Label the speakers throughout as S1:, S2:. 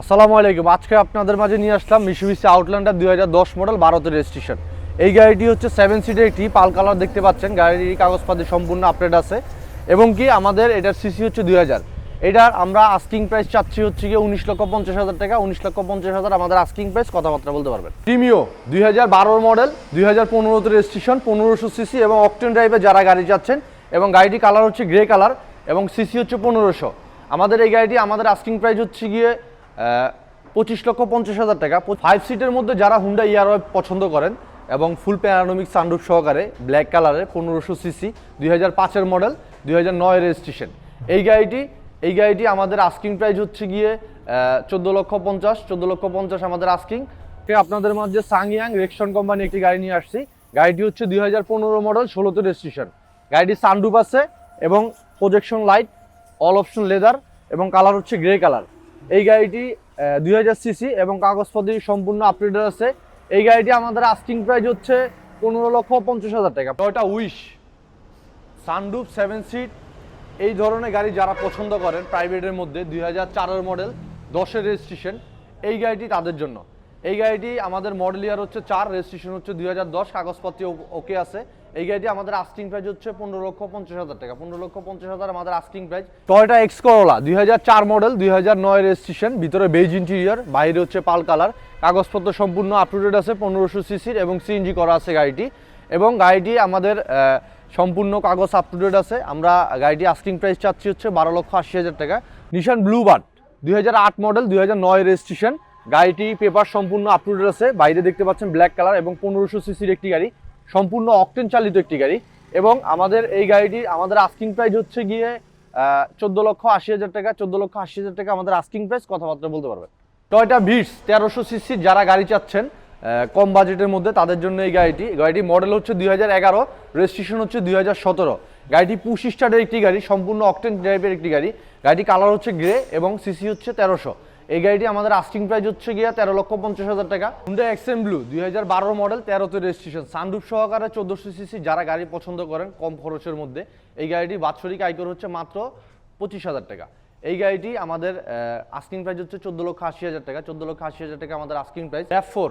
S1: আসসালামু আলাইকুম। আজকে আপনাদের মাঝে নিয়ে আসলাম মিশুবিশি আউটল্যান্ডার 2010 মডেল 12তে রেজিস্ট্রেশন। এই গাড়িটি হচ্ছে 7 সিটের একটি পাল কালার দেখতে পাচ্ছেন। গাড়ির কাগজপাতি সম্পূর্ণ আপডেট আছে এবং কি আমাদের এটার সিসি হচ্ছে 2000। এটার আমরা আস্কিং প্রাইস চাচ্ছি হচ্ছে গিয়ে 19,50,000 টাকা। 19,50,000 আমাদের আস্কিং প্রাইস, কথাবার্তা বলতে পারবেন। প্রিমিও 2012 মডেল 2015তে রেজিস্ট্রেশন, 1500 সিসি এবং অকটেন ড্রাইভে যারা গাড়ি যাচ্ছেন, এবং গাড়িটি কালার হচ্ছে গ্রে কালার এবং সিসি হচ্ছে 1500। আমাদের এই গাড়িটি আমাদের আস্কিং প্রাইস হচ্ছে গিয়ে 25,50,000 টাকা। 5 সিটের মধ্যে যারা হুন্ডা ইয়ারওয়ে পছন্দ করেন এবং ফুল প্যানোরামিক সানরুফ সহকারে ব্ল্যাক কালারের 1500 সিসি 2005-এর মডেল 2009 রেজিস্ট্রেশন, এই গাড়িটি আমাদের আস্কিং প্রাইস হচ্ছে গিয়ে 14,50,000 আমাদের আস্কিং। আপনাদের মাঝে সাংয়াং রেক্সন কোম্পানি একটি গাড়ি নিয়ে আসছি। গাড়িটি হচ্ছে 2015 মডেল 16তে রেজিস্ট্রেশন। গাড়িটির সানরুফ আছে এবং projection light, all option leather এবং কালার হচ্ছে গ্রে কালার। এই গাড়িটি 2000 সিসি এবং কাগজপত্র সম্পূর্ণ আপডেটেড আছে। এই গাড়িটি আমাদের আস্কিং প্রাইস হচ্ছে 15,50,000 টাকা। টয়োটা উইশ সানরুফ 7 সিট এই ধরনের গাড়ি যারা পছন্দ করেন প্রাইভেটের মধ্যে 2004-এর মডেল 10-এর রেজিস্ট্রেশন, এই গাড়িটি তাদের জন্য। এই গাড়িটি আমাদের মডেল ইয়ার হচ্ছে 4, রেজিস্ট্রেশন হচ্ছে 2010, কাগজপত্র ওকে আছে। এই গাড়িটি আমাদের আস্কিং প্রাইস হচ্ছে 15,50,000 টাকা। 15,50,000 আমাদের asking price. Toyota X Corolla 2004 model 2009 registration, ভিতরে বেজ ইন্টেরিয়র, বাইরে হচ্ছে পাল কালার, কাগজপত্র সম্পূর্ণ আপটুডেট আছে, 1500 সিসির এবং সিএনজি করা আছে গাড়িটি। এবং গাড়িটি আমাদের সম্পূর্ণ কাগজ আপটুডেট আছে। আমরা গাড়িটি আস্কিং প্রাইস চাচ্ছি হচ্ছে 12,80,000 টাকা। নিশান ব্লুবার্ড 2008 মডেল 2009 রেজিস্ট্রেশন, গাড়িটি পেপার সম্পূর্ণ আপটুডেট আছে। বাইরে দেখতে পাচ্ছেন ব্ল্যাক কালার এবং 1500 সিসির একটি গাড়ি, সম্পূর্ণ অকটেন চালিত একটি গাড়ি। এবং আমাদের এই গাড়িটি আমাদের আস্কিং প্রাইস হচ্ছে গিয়ে 14,80,000 টাকা। 14,80,000 টাকা আমাদের আস্কিং প্রাইস, কথাবার্তা বলতে পারবেন। টয়োটা ভিটস 1300 সিসির যারা গাড়ি চাচ্ছেন কম বাজেটের মধ্যে, তাদের জন্য এই গাড়িটি মডেল হচ্ছে 2011, রেজিস্ট্রেশন হচ্ছে 2017। গাড়িটি পুশ স্টার্টের একটি গাড়ি, সম্পূর্ণ অকটেন ড্রাইভের একটি গাড়ি। গাড়িটি কালার হচ্ছে গ্রে এবং সিসি হচ্ছে 1300। এই গাড়িটি আমাদের আস্কিং প্রাইস হচ্ছে গিয়ে 13,50,000 টাকা। হুন্ডা এক্সএম ব্লু 2012 মডেল 13তে রেজিস্ট্রেশন, সানরুফ সহকারে 1400 সিসি যারা গাড়ি পছন্দ করেন কম খরচের মধ্যে, এই গাড়িটি বাৎসরিক আয়কর হচ্ছে মাত্র 25,000 টাকা। এই গাড়িটি আমাদের আস্কিং প্রাইস হচ্ছে 14,80,000 টাকা। 14,80,000 টাকা আমাদের আস্কিং প্রাইস। RAV4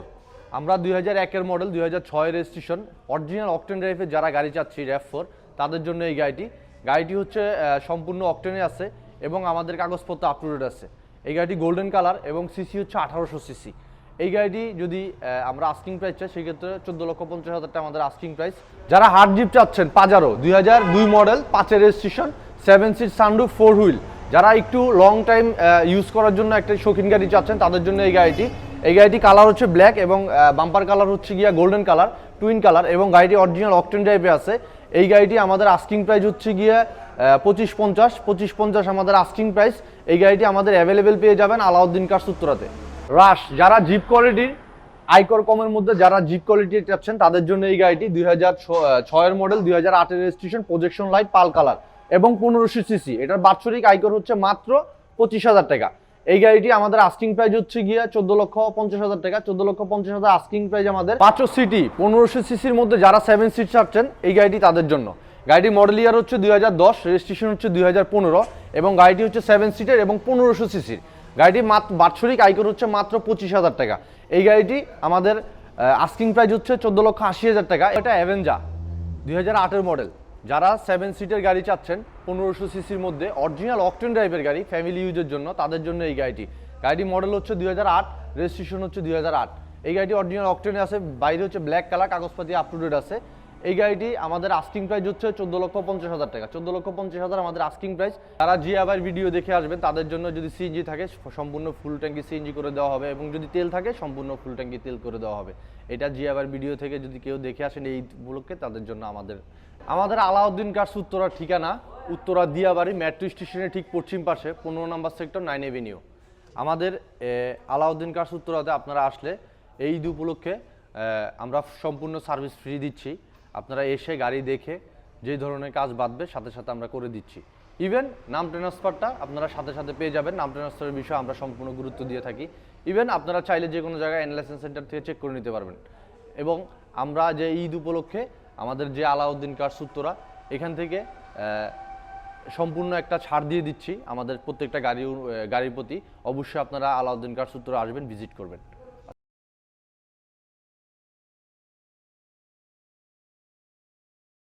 S1: আমরা 2001-এর মডেল 2006 রেজিস্ট্রেশন, অরিজিনাল অকটেন ড্রাইভে যারা গাড়ি চাচ্ছি RAV4, তাদের জন্য এই গাড়িটি হচ্ছে সম্পূর্ণ অকটেনে আছে এবং আমাদের কাগজপত্র আপটুডেট আছে। এই গাড়িটি গোল্ডেন কালার এবং সিসি হচ্ছে 1800 সিসি। এই গাড়িটি যদি আমরা আস্কিং প্রাইস চাই সেক্ষেত্রে 14,50,000 টাকা আমাদের আস্কিং প্রাইস। যারা হার্ড জিপ চাচ্ছেন পাজারো 2002 মডেল 5-এর রেজিস্ট্রেশন, 7 সিট সানরুফ 4 হুইল, যারা একটু লং টাইম ইউজ করার জন্য একটা শৌখিন গাড়ি চাচ্ছেন তাদের জন্য এই গাড়িটি কালার হচ্ছে ব্ল্যাক এবং বাম্পার কালার হচ্ছে গিয়া গোল্ডেন কালার, টুইন কালার, এবং গাড়িটি অরিজিনাল অকটেন ড্রাইভে আছে। এই গাড়িটি আমাদের আস্কিং প্রাইস হচ্ছে গিয়ে 25,50 আমাদের আস্কিং প্রাইস। এই গাড়িটি আমাদের অ্যাভেলেবেল পেয়ে যাবেন আলাউদ্দিন কার্স উত্তরাতে। রাশ যারা জিপ কোয়ালিটির আয়কর কমের মধ্যে যারা জিপ কোয়ালিটি চাচ্ছেন তাদের জন্য এই গাড়িটি 2006-এর মডেল 2008-এর রেজিস্ট্রেশন, প্রজেকশন লাইট, পাল কালার এবং 1500 সিসি। এটার বাৎসরিক আয়কর হচ্ছে মাত্র 25,000 টাকা। এই গাড়িটি আমাদের আস্কিং প্রাইস হচ্ছে গিয়ে 14,50,000 টাকা। 14,50,000 আস্কিং প্রাইস আমাদের। 500 সিটি 1500 সিসির মধ্যে যারা 7 সিট চাচ্ছেন এই গাড়িটি তাদের জন্য। গাড়িটি মডেল ইয়ার হচ্ছে 2010, রেজিস্ট্রেশন হচ্ছে 2015 এবং গাড়িটি হচ্ছে 7 সিটের এবং 1500 সিসির। গাড়িটি বাৎসরিক আয়কর হচ্ছে মাত্র 25,000 টাকা। এই গাড়িটি আমাদের আস্কিং প্রাইস হচ্ছে 14,80,000 টাকা। এটা অ্যাভেঞ্জার 2008-এর মডেল, যারা 7 সিটের গাড়ি চাচ্ছেন 1500 সিসির মধ্যে, অরিজিনাল অকটেন ড্রাইভের গাড়ি, ফ্যামিলি ইউজের জন্য, তাদের জন্য এই গাড়িটি মডেল হচ্ছে 2008, রেজিস্ট্রেশন হচ্ছে 2008। এই গাড়িটি অরিজিনাল অকটেনে আছে, বাইরে হচ্ছে ব্ল্যাক কালার, কাগজপাতি আপটুডেট আছে। এই গাড়িটি আমাদের আস্কিং প্রাইস হচ্ছে 14,50,000 টাকা। 14,50,000 আমাদের আস্কিং প্রাইস। যারা জিয়াবার ভিডিও দেখে আসবেন তাদের জন্য যদি সিএনজি থাকে সম্পূর্ণ ফুল ট্যাঙ্কি সিএনজি করে দেওয়া হবে এবং যদি তেল থাকে সম্পূর্ণ ফুল ট্যাঙ্কি তেল করে দেওয়া হবে। এটা জিয়াবার ভিডিও থেকে যদি কেউ দেখে আসেন এই উপলক্ষে, তাদের জন্য আমাদের আলাউদ্দিন কার্স উত্তরার ঠিকানা উত্তরা দিয়াবাড়ি মেট্রো স্টেশনের ঠিক পশ্চিম পাশে 15 নম্বর সেক্টর, 9 এভিনিউ। আমাদের আলাউদ্দিন কার্স উত্তরাতে আপনারা আসলে এই ঈদ উপলক্ষে আমরা সম্পূর্ণ সার্ভিস ফ্রি দিচ্ছি। আপনারা এসে গাড়ি দেখে যে ধরনের কাজ বাঁধবে সাথে সাথে আমরা করে দিচ্ছি। ইভেন নাম ট্রান্সফারটা আপনারা সাথে সাথে পেয়ে যাবেন। নাম ট্রান্সফারের বিষয়ে আমরা সম্পূর্ণ গুরুত্ব দিয়ে থাকি। ইভেন আপনারা চাইলে যে কোনো জায়গায় এনলাইসেন্স সেন্টার থেকে চেক করে নিতে পারবেন। এবং আমরা যে ঈদ উপলক্ষে আমাদের যে আলাউদ্দিন কার্স উত্তরা, এখান থেকে সম্পূর্ণ একটা ছাড় দিয়ে দিচ্ছি আমাদের প্রত্যেকটা গাড়ির প্রতি। অবশ্যই আপনারা আলাউদ্দিন কার্স উত্তরে আসবেন, ভিজিট করবেন।